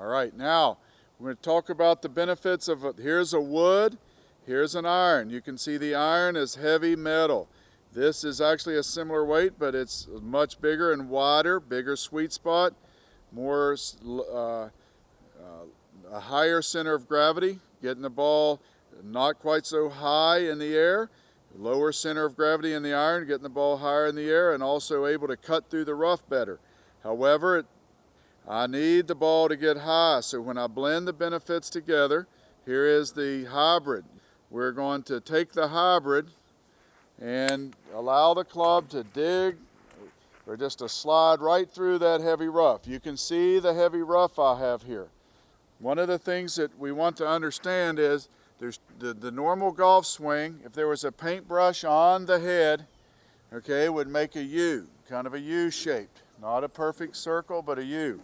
All right, now we're going to talk about the benefits of here's a wood, here's an iron. You can see the iron is heavy metal. This is actually a similar weight, but it's much bigger and wider, bigger sweet spot, more a higher center of gravity, getting the ball not quite so high in the air, lower center of gravity in the iron, getting the ball higher in the air, and also able to cut through the rough better. However, I need the ball to get high, so when I blend the benefits together, here is the hybrid. We're going to take the hybrid and allow the club to dig or just to slide right through that heavy rough. You can see the heavy rough I have here. One of the things that we want to understand is there's the normal golf swing. If there was a paintbrush on the head, okay, it would make a U, kind of a U shaped. Not a perfect circle, but a U.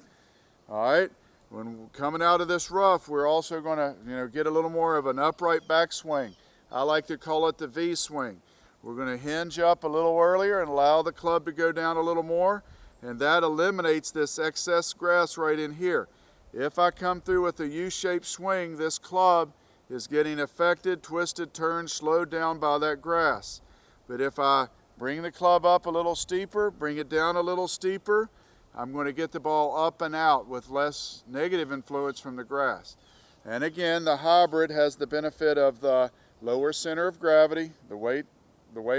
All right, when coming out of this rough, we're also going to get a little more of an upright backswing. I like to call it the V swing. We're going to hinge up a little earlier and allow the club to go down a little more, and that eliminates this excess grass right in here. If I come through with a U-shaped swing, this club is getting affected, twisted, turned, slowed down by that grass. But if I bring the club up a little steeper, bring it down a little steeper, I'm going to get the ball up and out with less negative influence from the grass. And again, the hybrid has the benefit of the lower center of gravity, the weight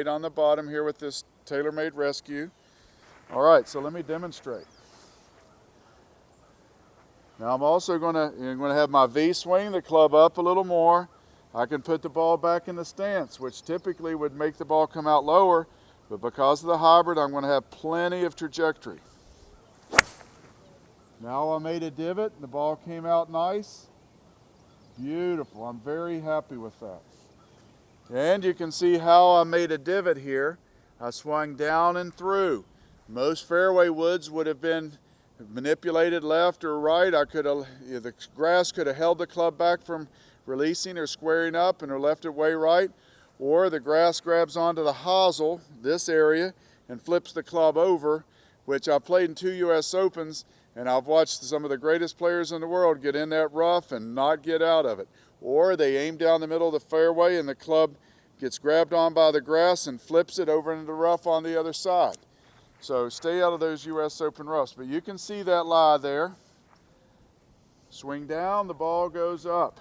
on the bottom here with this tailor-made rescue. All right, so let me demonstrate. Now I'm also going to have my V swing the club up a little more. I can put the ball back in the stance, which typically would make the ball come out lower, but because of the hybrid, I'm going to have plenty of trajectory. Now I made a divot and the ball came out nice. Beautiful. I'm very happy with that. And you can see how I made a divot here. I swung down and through. Most fairway woods would have been manipulated left or right. The grass could have held the club back from releasing or squaring up and left it way right. Or the grass grabs onto the hosel, this area, and flips the club over, which I've played in 2 U.S. Opens, and I've watched some of the greatest players in the world get in that rough and not get out of it. Or they aim down the middle of the fairway and the club gets grabbed on by the grass and flips it over into the rough on the other side. So stay out of those U.S. Open roughs. But you can see that lie there. Swing down, the ball goes up.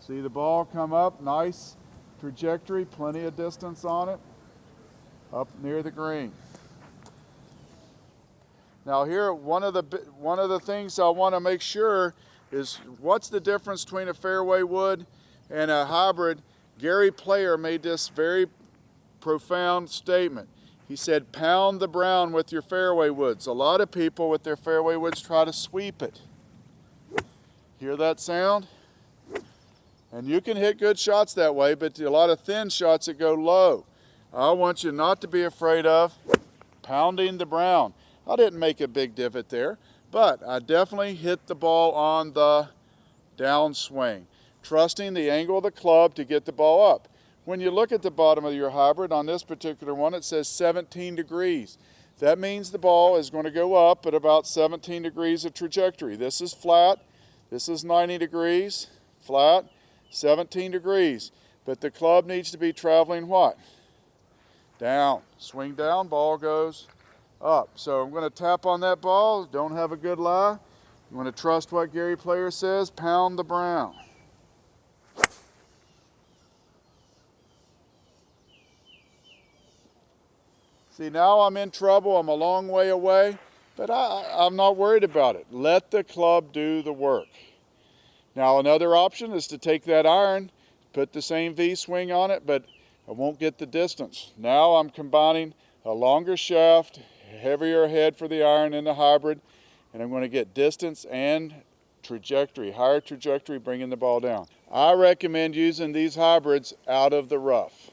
See the ball come up, nice trajectory, plenty of distance on it, up near the green. Now here, one of the things I want to make sure is what's the difference between a fairway wood and a hybrid. Gary Player made this very profound statement. He said, pound the brown with your fairway woods. A lot of people with their fairway woods try to sweep it. Hear that sound? And you can hit good shots that way, but a lot of thin shots that go low. I want you not to be afraid of pounding the brown. I didn't make a big divot there, but I definitely hit the ball on the downswing, trusting the angle of the club to get the ball up. When you look at the bottom of your hybrid, on this particular one, it says 17 degrees. That means the ball is going to go up at about 17 degrees of trajectory. This is flat, this is 90 degrees, flat, 17 degrees. But the club needs to be traveling what? Down. Swing down, ball goes up. So I'm going to tap on that ball, don't have a good lie. I'm going to trust what Gary Player says, pound the brown. See, now I'm in trouble, I'm a long way away, but I'm not worried about it. Let the club do the work. Now another option is to take that iron, put the same V swing on it, but I won't get the distance. Now I'm combining a longer shaft, heavier head for the iron in the hybrid, and I'm going to get distance and trajectory, higher trajectory, bringing the ball down. I recommend using these hybrids out of the rough.